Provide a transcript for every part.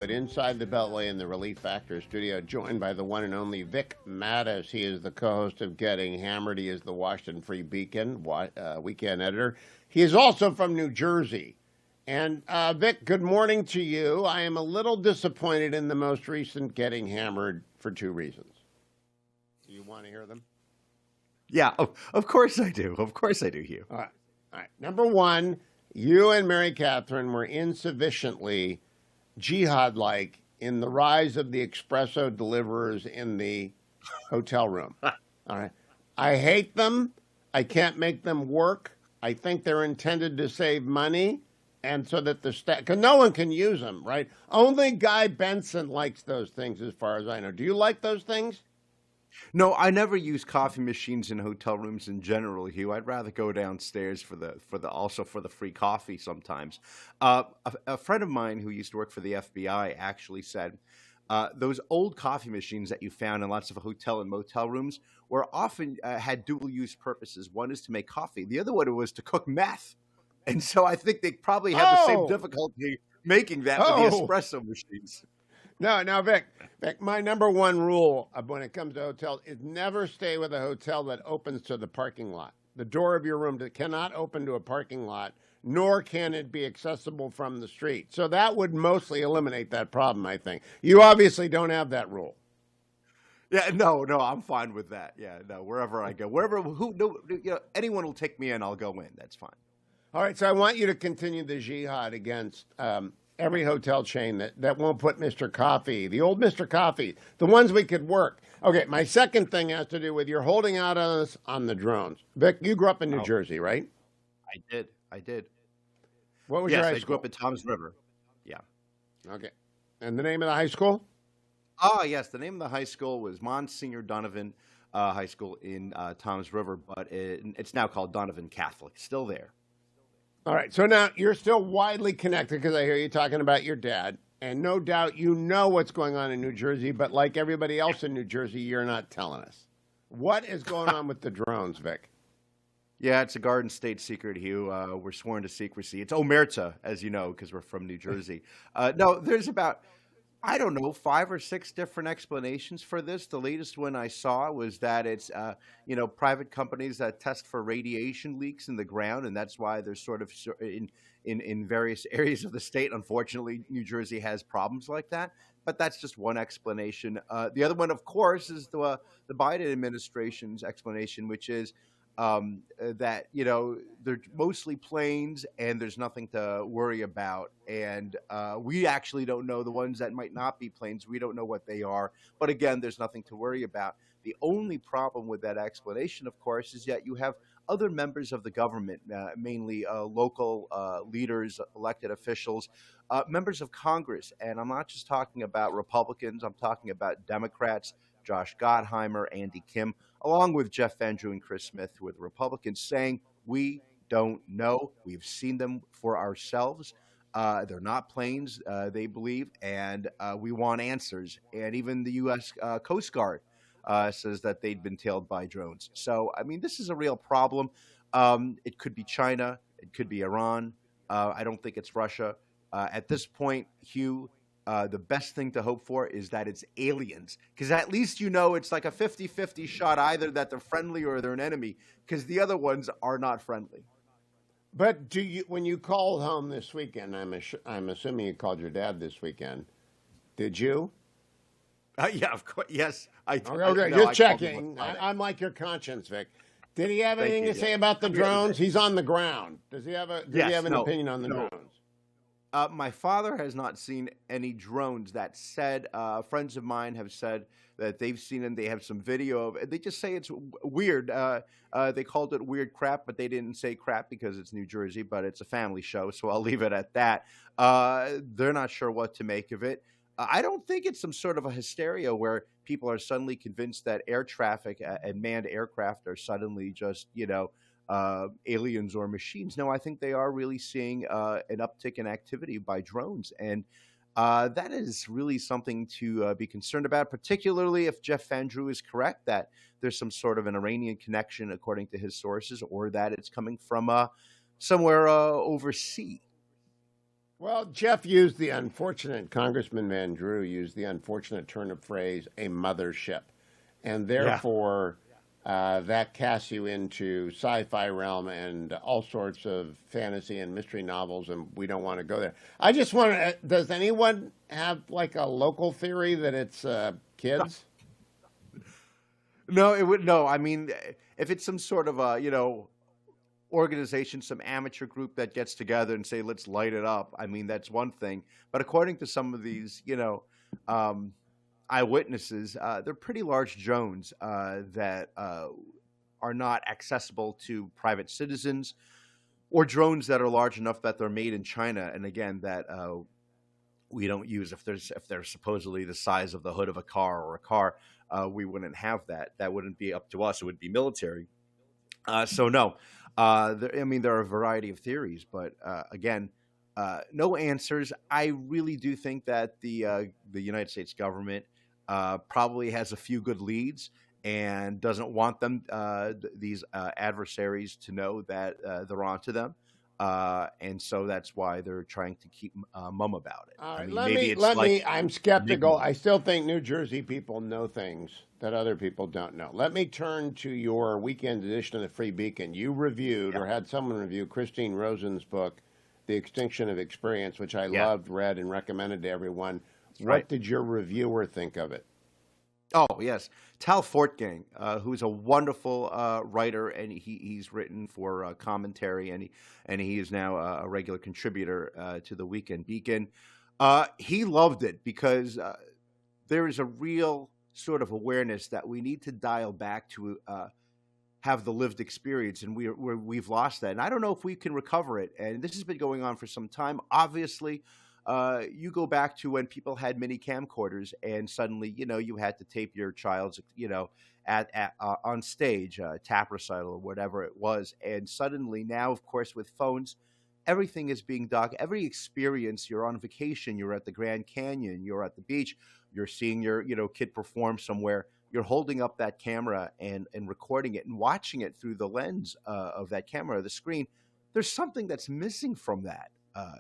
But inside the Beltway in the Relief Factor studio, joined by the one and only Vic Matus. He is the co-host of Getting Hammered. He is the Washington Free Beacon weekend editor. He is also from New Jersey. And Vic, good morning to you. I am a little disappointed in the most recent Getting Hammered for two reasons. Do you want to hear them? Yeah, of course I do. Of course I do, Hugh. All right. All right. Number one, you and Mary Catherine were insufficiently jihad-like in the rise of the espresso deliverers in the hotel room. All right. I hate them. I can't make them work. I think they're intended to save money and so that the staff, because no one can use them, right? Only Guy Benson likes those things as far as I know. Do you like those things? No, I never use coffee machines in hotel rooms in general, Hugh. I'd rather go downstairs for the free coffee sometimes. A friend of mine who used to work for the FBI actually said those old coffee machines that you found in lots of hotel and motel rooms were often had dual use purposes. One is to make coffee, the other one was to cook meth. And so I think they probably have the same Oh, difficulty making that with the oh, espresso machines. no, now, Vic, my number one rule when it comes to hotels is never stay with a hotel that opens to the parking lot. The door of your room cannot open to a parking lot, nor can it be accessible from the street. So that would mostly eliminate that problem, I think. You obviously don't have that rule. Yeah, no, I'm fine with that. Yeah, no, wherever I go, wherever who no, anyone will take me in, I'll go in. That's fine. All right, so I want you to continue the jihad against every hotel chain that won't put Mr. Coffee, the old Mr. Coffee, the ones we could work. Okay, my second thing has to do with you're holding out on us on the drones. Vic, you grew up in New Oh, Jersey, right? I did. What was your Yes, high I grew up school? in Tom's River. Yeah. Okay. And the name of the high school? Ah, yes. The name of the high school was Monsignor Donovan High School in Tom's River, but it's now called Donovan Catholic. Still there. All right. So now you're still widely connected because I hear you talking about your dad. And no doubt you know what's going on in New Jersey, but like everybody else in New Jersey, you're not telling us. What is going on with the drones, Vic? Yeah, it's a Garden State secret, Hugh. We're sworn to secrecy. It's omerta, as you know, because we're from New Jersey. No, there's about I don't know, five or six different explanations for this. The latest one I saw was that it's, private companies that test for radiation leaks in the ground, and that's why there's sort of in various areas of the state. Unfortunately, New Jersey has problems like that. But that's just one explanation. The other one, of course, is the Biden administration's explanation, which is that they're mostly planes and there's nothing to worry about. And we actually don't know the ones that might not be planes. We don't know what they are. But again, there's nothing to worry about. The only problem with that explanation, of course, is that you have other members of the government, mainly local leaders, elected officials, members of Congress. And I'm not just talking about Republicans, I'm talking about Democrats, Josh Gottheimer, Andy Kim, along with Jeff Van Drew and Chris Smith, who are the Republicans, saying, we don't know. We've seen them for ourselves. They're not planes, they believe, and we want answers. And even the U.S. Coast Guard says that they'd been tailed by drones. So, I mean, this is a real problem. It could be China. It could be Iran. I don't think it's Russia. At this point, Hugh, the best thing to hope for is that it's aliens. Because at least it's like a 50-50 shot either that they're friendly or they're an enemy, because the other ones are not friendly. But when you called home this weekend, I'm assuming you called your dad this weekend. Did you? Yeah, of course. Yes, Okay, I okay, no, just I called him on checking. Friday. I'm like your conscience, Vic. Did he have Thank anything you. to Yeah. say about the The other day. drones? He's on the ground. Does he Yes. have an No. opinion on the No. drones? My father has not seen any drones. That said, friends of mine have said that they've seen them. They have some video of it. They just say it's weird. They called it weird crap, but they didn't say crap because it's New Jersey, but it's a family show, so I'll leave it at that. They're not sure what to make of it. I don't think it's some sort of a hysteria where people are suddenly convinced that air traffic and manned aircraft are suddenly just, aliens or machines. No, I think they are really seeing an uptick in activity by drones. And that is really something to be concerned about, particularly if Jeff Van Drew is correct that there's some sort of an Iranian connection, according to his sources, or that it's coming from somewhere overseas. Well, Jeff used the unfortunate, Congressman Van Drew used the unfortunate turn of phrase, a mothership. And Yeah. therefore, that casts you into sci-fi realm and all sorts of fantasy and mystery novels, and we don't want to go there. I just want to. Does anyone have like a local theory that it's kids? No, it would no. I mean, if it's some sort of a organization, some amateur group that gets together and say, let's light it up. I mean, that's one thing. But according to some of these, um, eyewitnesses, they're pretty large drones that are not accessible to private citizens, or drones that are large enough that they're made in China. And again, that we don't use if they're supposedly the size of the hood of a car or a car, we wouldn't have that. That wouldn't be up to us. It would be military. So no, I mean there are a variety of theories, but again, no answers. I really do think that the United States government probably has a few good leads and doesn't want them these adversaries to know that they're onto them, and so that's why they're trying to keep mum about it. All I right, mean, maybe it's let like me. I'm skeptical. enigma. I still think New Jersey people know things that other people don't know. Let me turn to your weekend edition of the Free Beacon. You reviewed Yeah, or had someone review Christine Rosen's book, The Extinction of Experience, which I yeah, loved, read, and recommended to everyone. that's What right. did your reviewer think of it? Oh yes, Tal Fortgang, who's a wonderful writer, and he's written for commentary, and he is now a regular contributor to the Weekend Beacon. He loved it because there is a real sort of awareness that we need to dial back to have the lived experience, and we've lost that. And I don't know if we can recover it. And this has been going on for some time. Obviously, you go back to when people had mini camcorders, and suddenly, you had to tape your child's, at on stage, tap recital or whatever it was. And suddenly, now, of course, with phones, everything is being doc. Every experience, you're on vacation, you're at the Grand Canyon, you're at the beach, you're seeing your, kid perform somewhere. You're holding up that camera and recording it and watching it through the lens of that camera, the screen. There's something that's missing from that,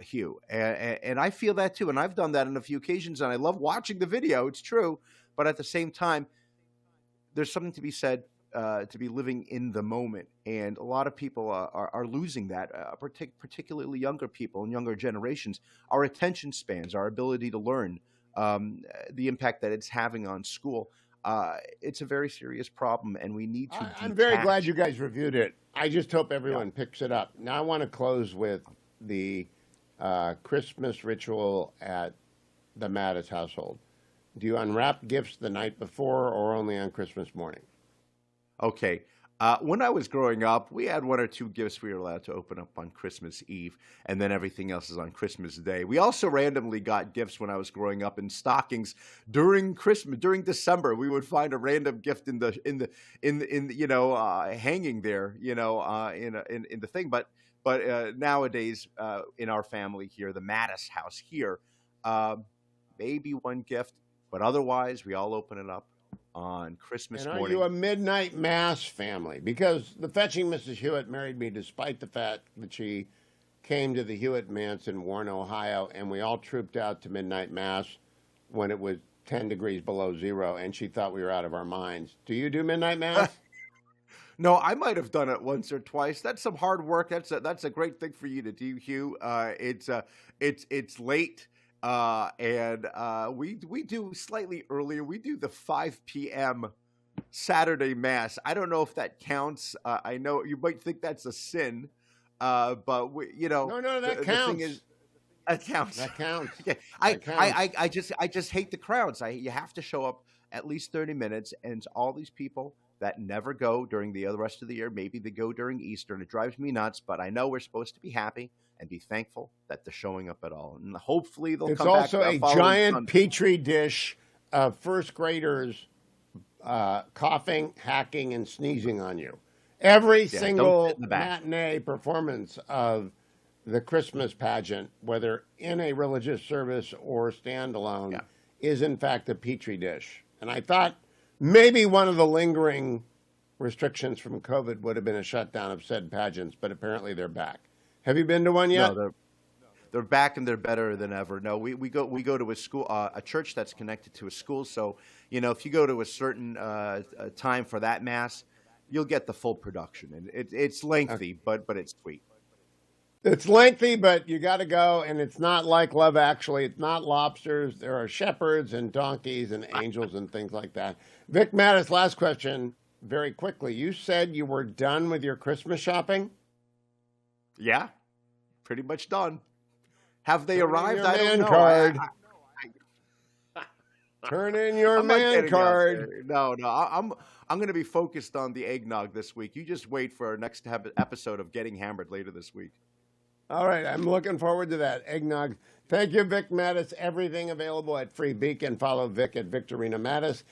Hugh, and I feel that too. And I've done that on a few occasions, and I love watching the video. It's true, but at the same time, there's something to be said to be living in the moment, and a lot of people are losing that, particularly younger people and younger generations. Our attention spans, our ability to learn, the impact that it's having on school. It's a very serious problem, and we need to I'm very glad detach. you guys reviewed it. I just hope Yeah. everyone picks it up. Now, I want to close with the Christmas ritual at the Matus household. Do you unwrap gifts the night before or only on Christmas morning? Okay. When I was growing up, we had one or two gifts we were allowed to open up on Christmas Eve, and then everything else is on Christmas Day. We also randomly got gifts when I was growing up in stockings during Christmas, during December. We would find a random gift in the hanging there, in the thing. But nowadays, in our family here, the Mattis house here, uh, maybe one gift, but otherwise we all open it up on And Christmas are you morning. a midnight mass family? Because the fetching Mrs. Hewitt married me despite the fact that she came to the Hewitt manse in Warren, Ohio, and we all trooped out to midnight mass when it was 10 degrees below zero, and she thought we were out of our minds. Do you do midnight mass? No, I might have done it once or twice. That's some hard work. That's a great thing for you to do, Hugh. It's late, and we do slightly earlier. We do the 5 p.m. Saturday mass. I don't know if that counts. I know you might think that's a sin, but No, no, that the thing counts. is, that counts. That counts. Yeah, That counts. I just hate the crowds. You have to show up at least 30 minutes, and it's all these people that never go during the other rest of the year. Maybe they go during Easter, and it drives me nuts. But I know we're supposed to be happy and be thankful that they're showing up at all, and hopefully they'll It's come back also a following giant Sunday. petri dish of first graders coughing, hacking, and sneezing on you. Every Yeah, don't sit single in the back. matinee performance of the Christmas pageant, whether in a religious service or standalone, Yeah. is in fact a petri dish. And I thought maybe one of the lingering restrictions from COVID would have been a shutdown of said pageants, but apparently they're back. Have you been to one No, yet? they're back and they're better than ever. No, we go to a school, a church that's connected to a school. So if you go to a certain time for that mass, you'll get the full production, and it's lengthy, but it's sweet. It's lengthy, but you got to go, and it's not like Love Actually. It's not lobsters. There are shepherds and donkeys and angels and things like that. Vic Matus, last question, very quickly. You said you were done with your Christmas shopping? Yeah, pretty much done. Have they Turn in arrived? your I don't man know. card. Turn in your I'm not man getting out card. there. No, no. I'm going to be focused on the eggnog this week. You just wait for our next episode of Getting Hammered later this week. All right, I'm looking forward to that. Eggnog. Thank you, Vic Matus. Everything available at Free Beacon. Follow Vic at Victorina Matus.